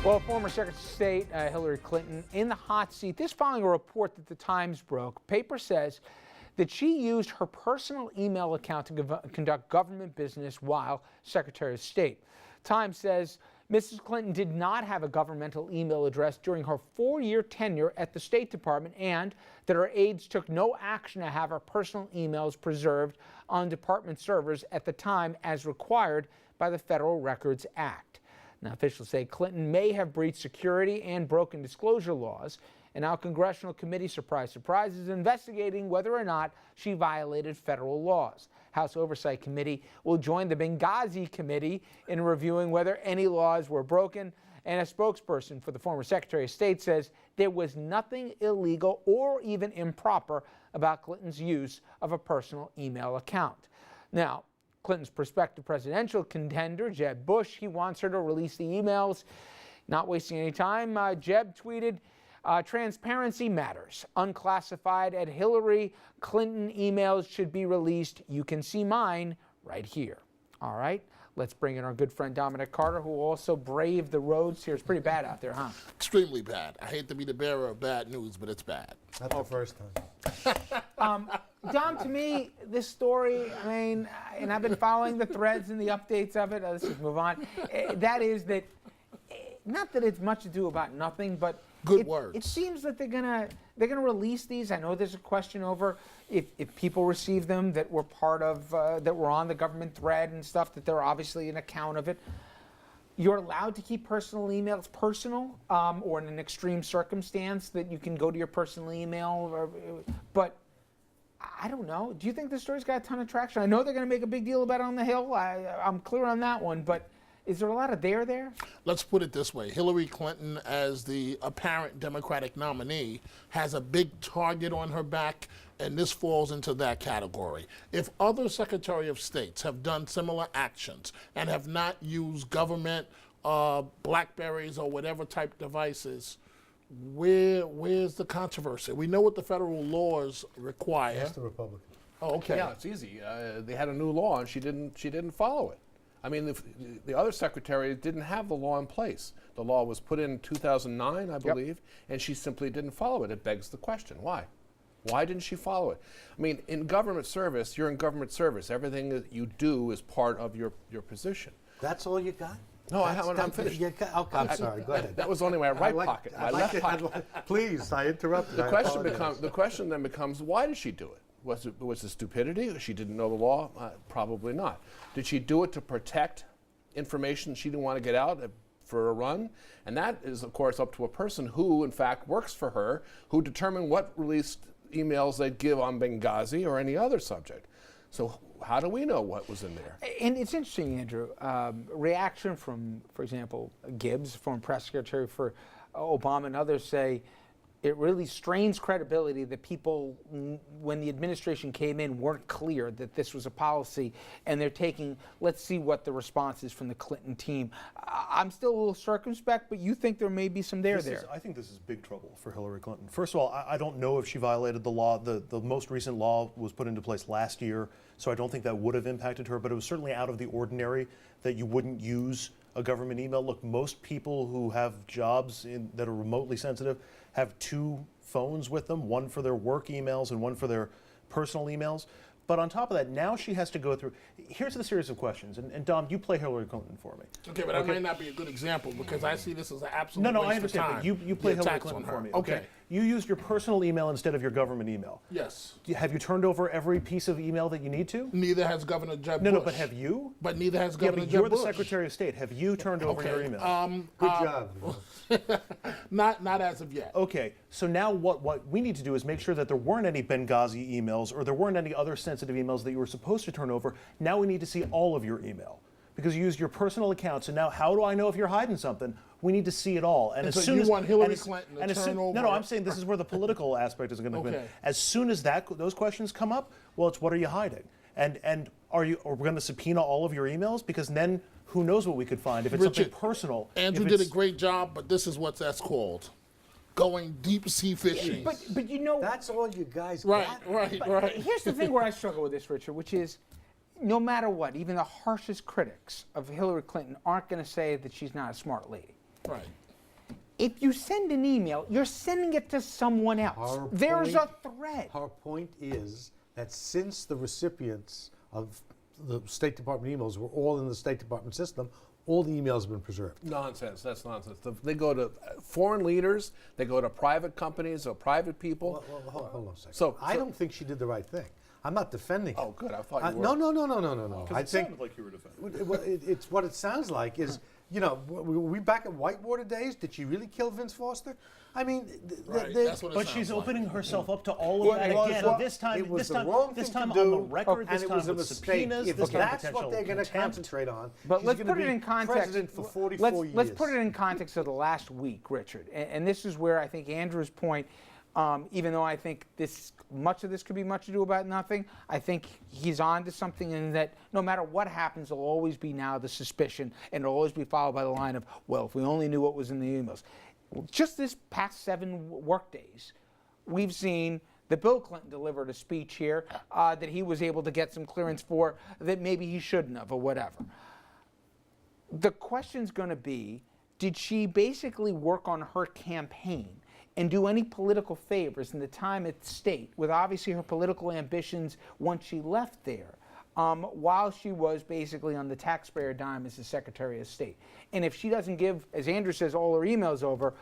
Well, former Secretary of State Hillary Clinton in the hot seat. This following a report that the Times broke. Paper says that she used her personal email account to conduct government business while Secretary of State. Times says Mrs. Clinton did not have a governmental email address during her 4-year tenure at the State Department, and that her aides took no action to have her personal emails preserved on department servers at the time as required by the Federal Records Act. Now, officials say Clinton may have breached security and broken disclosure laws, and now a congressional committee, surprise, surprise, is investigating whether or not she violated federal laws. House Oversight Committee will join the Benghazi Committee in reviewing whether any laws were broken, and a spokesperson for the former Secretary of State says there was nothing illegal or even improper about Clinton's use of a personal email account. Now, Clinton's prospective presidential contender, Jeb Bush, he wants her to release the emails. Not wasting any time, Jeb tweeted, transparency matters. Unclassified at Hillary Clinton emails should be released. You can see mine right here. All right, let's bring in our good friend Dominic Carter, who also braved the roads here. It's pretty bad out there, huh? Extremely bad. I hate to be the bearer of bad news, but it's bad. Not the first time. Dom, to me, this story, I mean, and I've been following the threads and the updates of it. Let's just move on. That is that, not that it's much ado about nothing, but good words. It seems that they're gonna release these. I know there's a question over if people receive them that were part of that were on the government thread and stuff, that they're obviously an account of it. You're allowed to keep personal emails personal, or in an extreme circumstance that you can go to your personal email, but I don't know. Do you think this story's got a ton of traction? I know they're going to make a big deal about it on the Hill. I'm clear on that one, but is there a lot of there? Let's put it this way. Hillary Clinton, as the apparent Democratic nominee, has a big target on her back, and this falls into that category. If other Secretary of States have done similar actions and have not used government Blackberries or whatever type devices, where's the controversy? We know what the federal laws require. That's the Republican. Oh, okay. Yeah, it's easy. They had a new law, and she didn't follow it. I mean, the other secretary didn't have the law in place. The law was put in 2009, I believe, and she simply didn't follow it. It begs the question, why? Why didn't she follow it? I mean, in government service, you're in government service. Everything that you do is part of your position. That's all you got? No, I'm finished. Okay, I'm sorry. Go ahead. That was only my right pocket. My left pocket. Please, I interrupted. The question then becomes, why did she do it? Was it stupidity? She didn't know the law? Probably not. Did she do it to protect information she didn't want to get out for a run? And that is, of course, up to a person who, in fact, works for her, who determined what released emails they'd give on Benghazi or any other subject. So how do we know what was in there? And it's interesting, Andrew, reaction from, for example, Gibbs, former press secretary for Obama, and others say it really strains credibility that people, when the administration came in, weren't clear that this was a policy, and they're taking, let's see what the response is from the Clinton team. I'm still a little circumspect, but you think there may be some there. I think this is big trouble for Hillary Clinton. First of all, I don't know if she violated the law. The most recent law was put into place last year, so I don't think that would have impacted her, but it was certainly out of the ordinary that you wouldn't use a government email. Look, most people who have jobs that are remotely sensitive have two phones with them, one for their work emails and one for their personal emails. But on top of that, now she has to go through. Here's the series of questions, and Dom, you play Hillary Clinton for me. Okay, but that might not be a good example because I see this as an absolute No, waste I understand. of time. But you play Hillary Clinton for me. Okay. You used your personal email instead of your government email. Yes. Have you turned over every piece of email that you need to? Neither has Governor Jeb Bush. No, but have you? But neither has Yeah, Governor but Jeb you're Bush. the Secretary of State. Have you turned over your email? Good job. Not as of yet. Okay, so now what we need to do is make sure that there weren't any Benghazi emails or there weren't any other sensitive emails that you were supposed to turn over. Now we need to see all of your email because you used your personal account. So now how do I know if you're hiding something? We need to see it all. And so you want Hillary Clinton to turn over? No, I'm saying this is where the political aspect is going to come in. As soon as those questions come up, well, it's what are you hiding? And are we going to subpoena all of your emails? Because then who knows what we could find if it's Richard, something personal. Andrew did a great job, but this is what that's called. Going deep sea fishing. But you know, That's all you guys Right. but here's the thing where I struggle with this, Richard, which is no matter what, even the harshest critics of Hillary Clinton aren't going to say that she's not a smart lady. Right. If you send an email, you're sending it to someone else. Her There's a point- thread. Her point is that since the recipients of the State Department emails were all in the State Department system, all the emails have been preserved. Nonsense. That's nonsense. They go to foreign leaders. They go to private companies or private people. Well, hold on a second. So- I don't think she did the right thing. I'm not defending Oh, it. good. I thought you were. No. I It think sounded like you were defending. it's what it sounds like is, were we back at Whitewater days? Did she really kill Vince Foster? I mean, Right, they- that's what it But sounds she's like. opening herself up to all Well, of that it was again. what- This time, it was this the time, wrong this thing to time do, on the record. and This it time was a with mistake. subpoenas. If This time that's potential what they're going to contempt. concentrate on, But she's let's gonna put it be in context. President for 44 years. Let's put it in context of the last week, Richard. And this is where I think Andrew's point, even though I think much of this could be much ado about nothing, I think he's on to something in that no matter what happens, there'll always be now the suspicion, and it'll always be followed by the line of, well, if we only knew what was in the emails. Just this past 7 work days, we've seen that Bill Clinton delivered a speech here that he was able to get some clearance for that maybe he shouldn't have or whatever. The question's going to be, did she basically work on her campaign and do any political favors in the time at state with obviously her political ambitions once she left there, while she was basically on the taxpayer dime as the Secretary of State? And if she doesn't give, as Andrew says, all her emails over,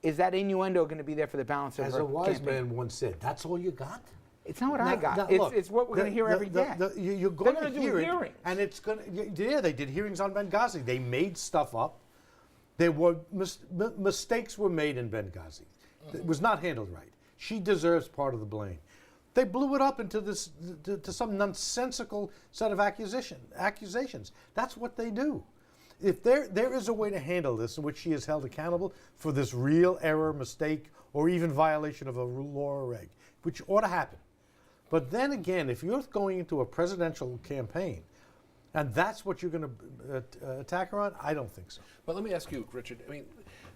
is that innuendo going to be there for the balance of As her a wise campaign? man once said, that's all you got? It's not what I got. Now, It's, look, it's what we're going to hear every day. You're going They're to gonna do hear it, hearings. and it's going to. Yeah, they did hearings on Benghazi. They made stuff up. There were mistakes were made in Benghazi. It was not handled right. She deserves part of the blame. They blew it up into this to some nonsensical set of accusations. That's what they do. If there is a way to handle this in which she is held accountable for this real error, mistake, or even violation of a law or reg, which ought to happen. But then again, if you're going into a presidential campaign, and that's what you're going to attack her on, I don't think so. But let me ask you, Richard. I mean,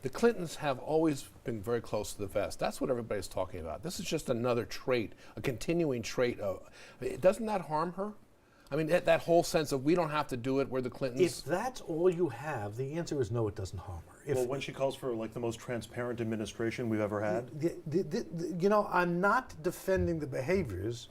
the Clintons have always been very close to the vest. That's what everybody's talking about. This is just another trait, a continuing trait of. Doesn't that harm her? I mean, that whole sense of we don't have to do it. We're the Clintons. If that's all you have, the answer is no, it doesn't harm her. If, Well, when she calls for like the most transparent administration we've ever had. I'm not defending the behaviors.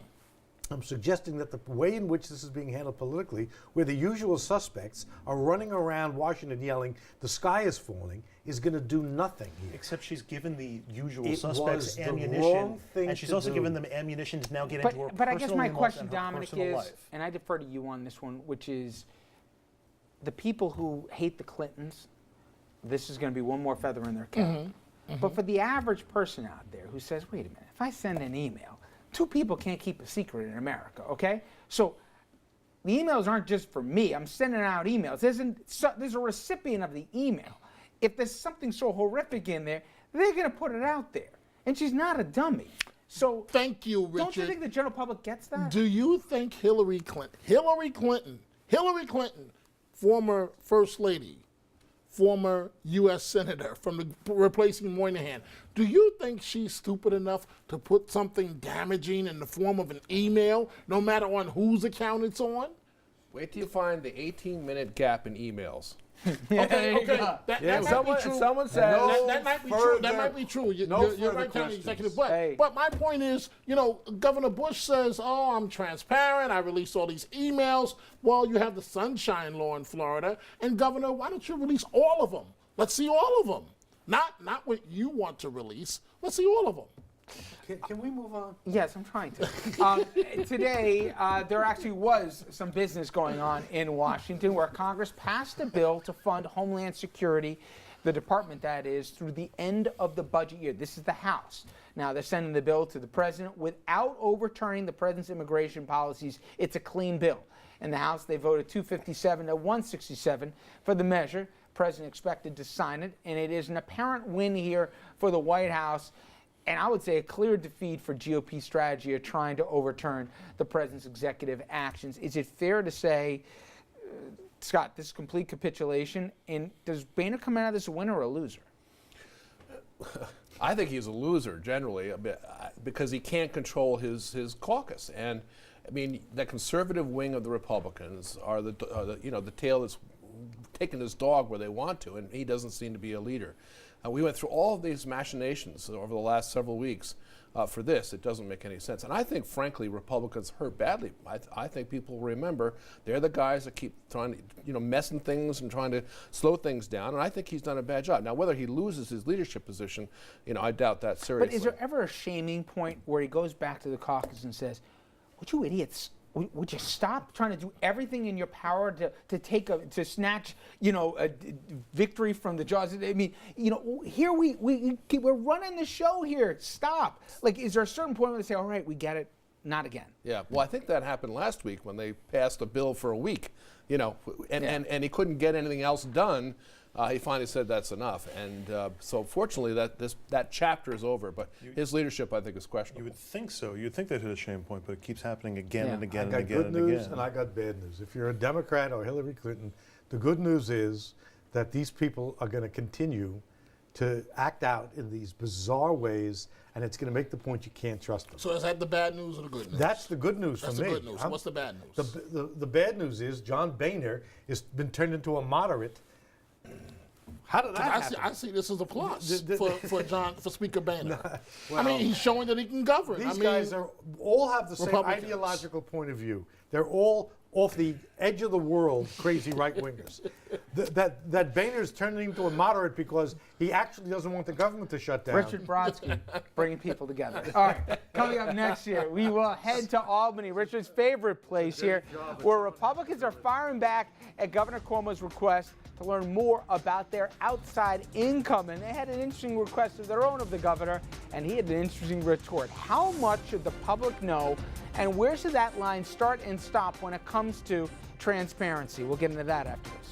I'm suggesting that the way in which this is being handled politically, where the usual suspects are running around Washington yelling, the sky is falling, is going to do nothing here. Except she's given the usual It suspects was the ammunition, wrong thing and she's to also do. given them ammunition to now get But, into her but I guess personal my emails question, and her Dominic, personal is, life. and I defer to you on this one, which is the people who hate the Clintons, this is going to be one more feather in their cap. But for the average person out there who says, wait a minute, if I send an email, 2 people can't keep a secret in America, okay? So the emails aren't just for me. I'm sending out emails. There's a recipient of the email. If there's something so horrific in there, they're going to put it out there. And she's not a dummy. So Thank you, Richard. don't you think the general public gets that? Do you think Hillary Clinton, former First Lady, former U.S. Senator replacing Moynihan, do you think she's stupid enough to put something damaging in the form of an email, no matter on whose account it's on? Wait till you find the 18-minute gap in emails. Okay. That might be true. Someone says That might be true. That might be true. You're right, County Executive. But my point is, Governor Bush says, "Oh, I'm transparent. I release all these emails." Well, you have the Sunshine Law in Florida, and Governor, why don't you release all of them? Let's see all of them. Not what you want to release. Let's see all of them. Can we move on? Yes, I'm trying to. Today, there actually was some business going on in Washington where Congress passed a bill to fund Homeland Security, the department that is, through the end of the budget year. This is the House. Now, they're sending the bill to the president without overturning the president's immigration policies. It's a clean bill. In the House, they voted 257 to 167 for the measure. The president expected to sign it, and it is an apparent win here for the White House. And I would say a clear defeat for GOP strategy of trying to overturn the president's executive actions. Is it fair to say, Scott, this is complete capitulation? And does Boehner come out of this a winner or a loser? I think he's a loser generally, a bit, because he can't control his caucus. And I mean, the conservative wing of the Republicans are the tail that's taking his dog where they want to, and he doesn't seem to be a leader. We went through all of these machinations over the last several weeks for this. It doesn't make any sense. And I think, frankly, Republicans hurt badly. I think people remember they're the guys that keep trying to, messing things and trying to slow things down. And I think he's done a bad job. Now, whether he loses his leadership position, I doubt that seriously. But is there ever a shaming point where he goes back to the caucus and says, "Would you idiots? Would you stop trying to do everything in your power to snatch, a victory from the jaws?" I mean, here we're running the show here. Stop. Like, is there a certain point where they say, "All right, we get it, not again"? Yeah. Well, I think that happened last week when they passed a bill for a week, and he couldn't get anything else done. He finally said that's enough, and so fortunately that chapter is over. But his leadership, I think, is questionable. You would think so. You'd think they'd hit a shame point, but it keeps happening again and again I and got again good and news again. and I got bad news. If you're a Democrat or Hillary Clinton, the good news is that these people are going to continue to act out in these bizarre ways, and it's going to make the point you can't trust them. So is that the bad news or the good news? That's the good news That's for the me. good news. What's the bad news? The bad news is John Boehner has been turned into a moderate. How did that happen? I see this as a plus for Speaker Boehner. I mean, he's showing that he can govern. These guys all have the same Republicans. ideological point of view. They're all off the edge of the world, crazy right-wingers. That Boehner's turning into a moderate because he actually doesn't want the government to shut down. Richard Brodsky, bringing people together. All right, coming up next year, we will head to Albany, Richard's favorite place here, where Republicans are firing back at Governor Cuomo's request to learn more about their outside income. And they had an interesting request of their own of the governor, and he had an interesting retort. How much should the public know, and where should that line start and stop when it comes to transparency? We'll get into that after this.